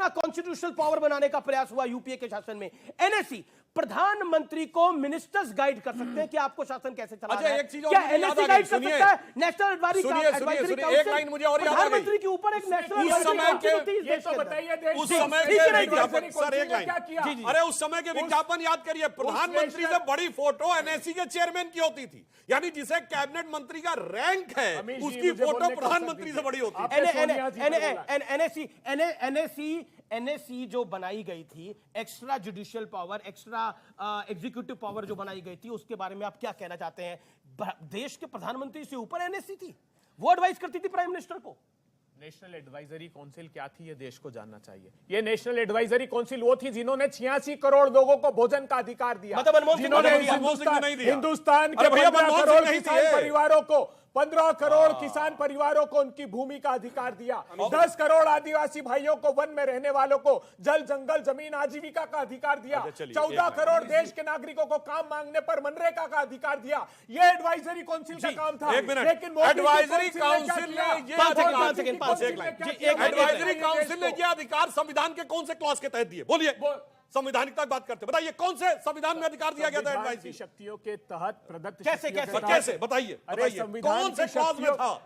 नया constitutional power बनाने का प्रयास हुआ यूपीए के शासन में। एनएससी प्रधानमंत्री को मिनिस्टर्स गाइड कर सकते हैं कि आपको शासन कैसे चलाना है। क्या एनएससी गाइड कर सकता है? नेशनल एडवाइजरी काउंसिल एक लाइन मुझे और याद आ गई। प्रधानमंत्री के ऊपर एक नेशनल उस समय के विज्ञापन याद करिए, प्रधानमंत्री से बड़ी फोटो एनएससी के चेयरमैन की होती थी, यानी जिसे कैबिनेट मंत्री का रैंक है उसकी फोटो प्रधानमंत्री से बड़ी होती है। एनएससी जो बनाई गई थी, extra judicial power, extra executive power जो बनाई गई थी, उसके बारे में आप क्या कहना चाहते हैं? देश के प्रधानमंत्री से ऊपर एनएससी थी, वो एडवाइस करती थी प्राइम मिनिस्टर को। नेशनल एडवाइजरी काउंसिल क्या थी, ये देश को जानना चाहिए। ये नेशनल एडवाइजरी काउंसिल वो थी जिन्होंने 86 करोड़ लोगों को भोजन का अधिकार दिया, जिन्होंने हिंदुस्तान के 15 करोड़ किसान परिवारों को 15 करोड़ किसान परिवारों को उनकी भूमि का अधिकार दिया, 10 करोड़ आदिवासी भाइयों को, वन में रहने वालों को जल जंगल जमीन आजीविका का अधिकार दिया, 14 करोड़ देश के नागरिकों को काम मांगने पर मनरेगा का अधिकार दिया। ये एडवाइजरी काउंसिल का काम था। लेकिन एडवाइजरी काउंसिल ने ये अधिकार संविधान के कौन से क्लॉज के तहत दिए? बोलिए, संवैधानिकता की बात करते, बताइए कौन से संविधान में अधिकार दिया गया था एडवाइजरी शक्तियों के तहत प्रदत्त? कैसे बताइए कौन से क्लॉज में था?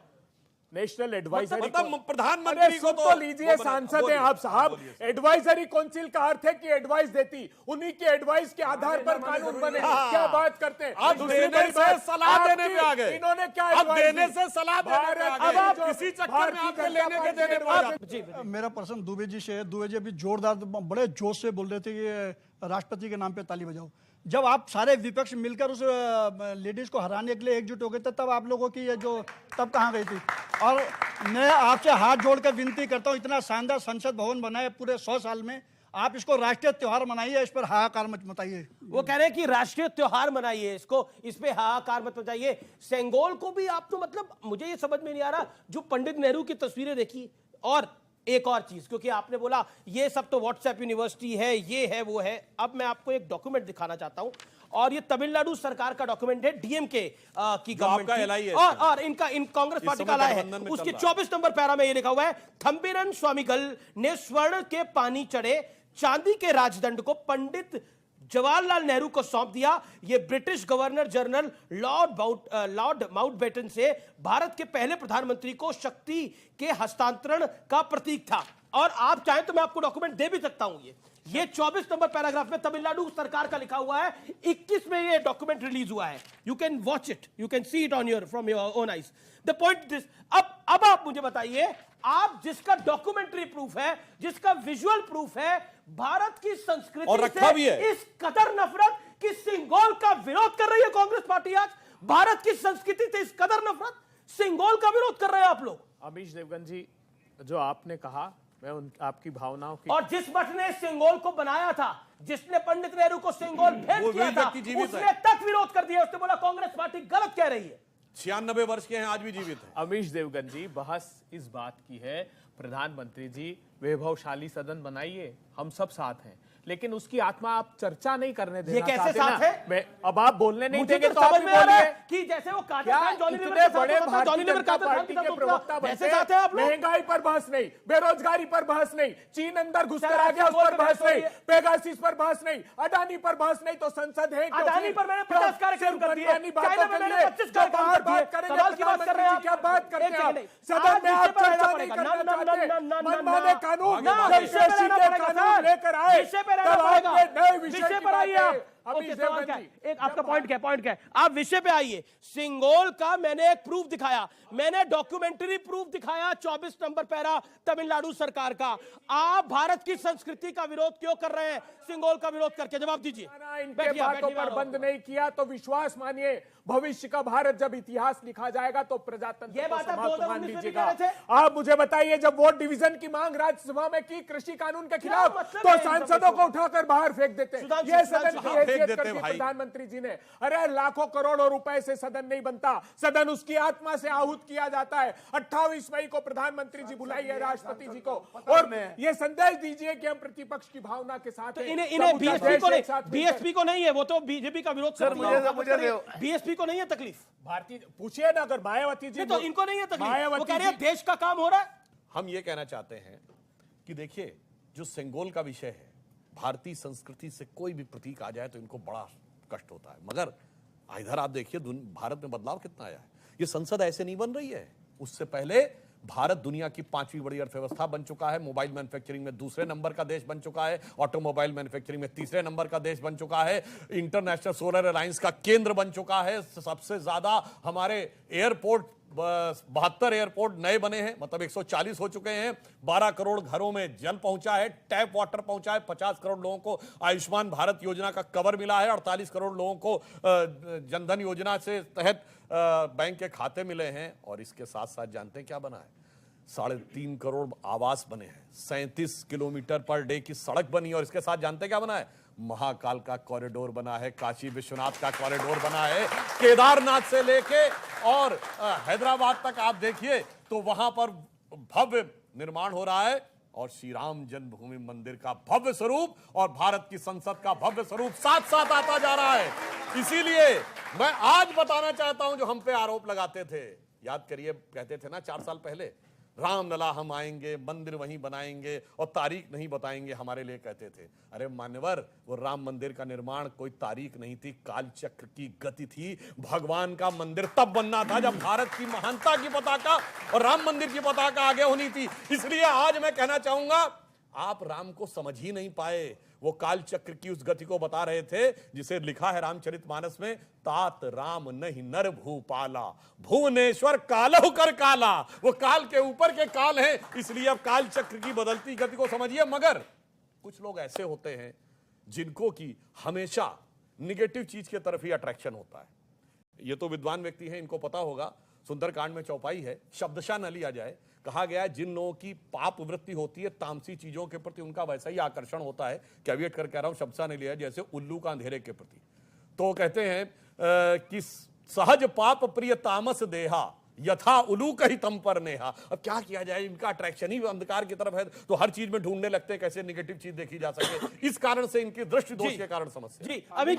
नेशनल एडवाइजरी प्रधानमंत्री को तो लीजिए, सांसद हैं आप साहब। एडवाइजरी काउंसिल का अर्थ है कि एडवाइस देती, उन्हीं के एडवाइस के आधार पर कानून बने। क्या बात करते हैं? अब देने से सलाह देने में आ गए। इन्होंने क्या अब देने से सलाह देने में आ गए। अब किसी चक्कर में आपके लेने के देने में आ गए। मेरा प्रश्न दुबे जी से है। दुबे जी अभी जोरदार बड़े जोश से बोल रहे थे कि राष्ट्रपति के नाम पे ताली बजाओ। जब आप सारे विपक्ष मिलकर उस लेडीज को हराने के लिए एकजुट हो गए थे, तब आप लोगों की ये जो तब कहाँ गई थी? और मैं आपसे हाथ जोड़कर विनती करता हूँ, इतना शानदार संसद भवन बना है पूरे 100 साल में, आप इसको राष्ट्रीय त्योहार मनाइए, इस पर हाहाकार मत मचाइए। वो कह रहे हैं कि राष्ट्रीय त्योहार मनाइए, इसको, इस पे हाहाकार मत मचाइए। सेंगोल को भी आप तो, मतलब मुझे ये समझ में नहीं आ रहा, जो पंडित नेहरू की तस्वीरें देखी, और एक और चीज, क्योंकि आपने बोला ये सब तो व्हाट्सएप यूनिवर्सिटी है, ये है वो है। अब मैं आपको एक डॉक्यूमेंट दिखाना चाहता हूं, और ये तमिलनाडु सरकार का डॉक्यूमेंट है, डीएमके की गवर्नमेंट, और इनका कांग्रेस पार्टी का लाया है। उसके 24 नंबर पैरा में ये लिखा हुआ है, थंबिरन स्वामीगल ने स्वर्ण के पानी चढ़े चांदी के राजदंड को पंडित जवाहरलाल नेहरू को सौंप दिया। यह British governor general Lord Mountbatten से भारत के पहले प्रधानमंत्री को शक्ति के हस्तांतरण का प्रतीक था। और आप चाहें तो मैं आपको डॉक्यूमेंट दे भी सकता हूं। ये 24 नंबर पैराग्राफ में तमिलनाडु सरकार का लिखा हुआ है। 21 में ये डॉक्यूमेंट रिलीज हुआ है। You can watch it, you can see it on your from your own eyes. The point this, अब आप मुझे बताइए, आप जिसका डॉक्यूमेंट्री प्रूफ है, जिसका विजुअल प्रूफ है, भारत की संस्कृति और रखा भी है, इस कदर नफरत कि सिंगोल का विरोध कर रही है कांग्रेस पार्टी। आज भारत की संस्कृति से इस कदर नफरत, सिंगोल का विरोध कर रहे हैं आप लोग। अमीश देवगन जी, जो आपने कहा, मैं आपकी भावनाओं की, और जिस मठ ने सिंगोल को बनाया था, जिसने पंडित नेहरू को सिंगोल भेंट किया था, उसने तक विरोध कर दिया। उसने बोला कांग्रेस पार्टी गलत कह रही है। 96 वर्ष के हैं, आज भी जीवित है। अमीश देवगन जी, बहस इस बात की है, प्रधानमंत्री जी वैभवशाली सदन बनाइए, हम सब साथ हैं, लेकिन उसकी आत्मा आप चर्चा नहीं करने देना चाहते। ये कैसे साथ है? मैं अब आप बोलने नहीं देंगे तो समझ आप में आ रहा है कि जैसे वो काटे खान जॉनी लीवर इतने बड़े भारतीय जनता पार्टी के प्रवक्ता बनते हैं, महंगाई पर बहस नहीं, बेरोजगारी पर बहस नहीं, चीन अंदर घुसकर आ गया उस पर बहस नहीं, पेगासिस पर बहस नहीं, अडानी पर बहस नहीं, तो संसद है। अडानी पर मैंने 50 कार्यक्रम कर दिए, चाइना में मैंने 25 कार्यक्रम कर दिए। सवाल की बात कर रहे हैं आप, क्या बात करते हैं? सदन में आप चर्चा नहीं करना चाहते, मनमाने कानून लेकर आए, विषय पर आइए। एक आपका पॉइंट क्या है? आप विषय पे आइए। सिंगोल का मैंने एक प्रूफ दिखाया, मैंने डॉक्यूमेंट्री प्रूफ दिखाया, 24 नंबर पैरा तमिलनाडु सरकार का। आप भारत की संस्कृति का विरोध क्यों कर रहे हैं? सिंगोल का विरोध करके जवाब दीजिए। इनके बातों पर बंद नहीं किया तो विश्वास मानिए, भविष्य का भारत जब इतिहास लिखा जाएगा तो प्रजातंत्र को समाप्त मान लीजिएगा। आप मुझे बताइए, जब वोट डिवीजन की मांग राज्यसभा में की कृषि कानून के खिलाफ, तो सांसदों को उठाकर बाहर फेंक देते। ये सदन की हैसियत कर दी प्रधानमंत्री जी ने। अरे लाखों करोड़ों रुपए से सदन नहीं बनता, सदन उसकी आत्मा से आहूत किया जाता है। 28 मई को प्रधानमंत्री जी बुलाइए राष्ट्रपति जी को, और ये संदेश दीजिए कि हम प्रतिपक्ष की भावना के साथ हैं। इन्हें बीएसपी को नहीं है, वो तो बीजेपी का विरोध कर रही है। बीएसपी को नहीं है तकलीफ, भारतीय पूछिए ना, अगर मायावती जी तो इनको नहीं है तकलीफ, वो कह रहे हैं देश का काम हो रहा है। हम ये कहना चाहते हैं कि देखिए, जो सेंगोल का विषय है, भारतीय संस्कृति से कोई भी प्रतीक आ जाए तो इनको बड़ा कष्ट होता है। मगर इधर आप देखिए भारत में बदलाव कितना आया है। ये संसद ऐसे नहीं बन रही है। उससे पहले भारत दुनिया की 5वीं बड़ी अर्थव्यवस्था बन चुका है, मोबाइल मैन्युफैक्चरिंग में दूसरे नंबर का देश बन चुका है, ऑटोमोबाइल मैन्युफैक्चरिंग में तीसरे नंबर का देश बन चुका है, इंटरनेशनल सोलर अलायंस का केंद्र बन चुका है। सबसे ज्यादा हमारे एयरपोर्ट 72 एयरपोर्ट नए बने हैं, मतलब 140 हो चुके हैं। 12 करोड़ घरों में जल पहुंचा है, टैप वाटर पहुंचा है। 50 करोड़ लोगों को आयुष्मान भारत योजना का कवर मिला है। 48 करोड़ लोगों को जनधन योजना से तहत बैंक के खाते मिले हैं। और इसके साथ साथ जानते हैं क्या बना है? 3.5 करोड़ आवास बने हैं, 37 किलोमीटर पर डे की सड़क बनी है। और इसके साथ जानते हैं क्या बना है? महाकाल का कॉरिडोर बना है, काशी विश्वनाथ का कॉरिडोर बना है, केदारनाथ से लेके और हैदराबाद तक आप देखिए तो वहां पर भव्य निर्माण हो रहा है। और श्री राम जन्मभूमि मंदिर का भव्य स्वरूप और भारत की संसद का भव्य स्वरूप साथ साथ आता जा रहा है। इसीलिए मैं आज बताना चाहता हूं, जो हम पे आरोप लगाते थे, याद करिए, कहते थे ना 4 साल पहले, रामलला हम आएंगे, मंदिर वहीं बनाएंगे और तारीख नहीं बताएंगे, हमारे लिए कहते थे। अरे मान्यवर, वो राम मंदिर का निर्माण कोई तारीख नहीं थी, कालचक्र की गति थी। भगवान का मंदिर तब बनना था जब भारत की महानता की पताका और राम मंदिर की पताका आगे होनी थी। इसलिए आज मैं कहना चाहूंगा, आप राम को समझ ही नहीं पाए। वो कालचक्र की उस गति को बता रहे थे जिसे लिखा है रामचरितमानस में, तात राम नहीं नर भूपाला, भुवनेश्वर कालहु कर काला। वो काल के ऊपर के काल हैं, इसलिए अब कालचक्र की बदलती गति को समझिए। मगर कुछ लोग ऐसे होते हैं जिनको की हमेशा निगेटिव चीज की तरफ ही अट्रैक्शन होता है। ये तो विद्वान व्यक्ति हैं, इनको पता होगा। सुंदरकांड में चौपाई है, शब्दशः न लिया जाए। कहा गया है जिन लोगों की पाप वृत्ति होती है, तामसी चीजों के प्रति उनका वैसा ही आकर्षण होता है। कैविएट कर कह रहा हूं, शब्दशः नहीं लिया, जैसे उल्लू का अंधेरे के प्रति। तो कहते हैं कि सहज पाप प्रिय तामस देहा, यथा उलूक ही तम पर नेहा। अब क्या किया जाए, इनका अट्रैक्शन ही अंधकार की तरफ है, तो हर चीज में ढूंढने लगते हैं कैसे निगेटिव चीज देखी जा सके। इस कारण से इनकी दृष्टि दोष के कारण समस्या। जी, अभी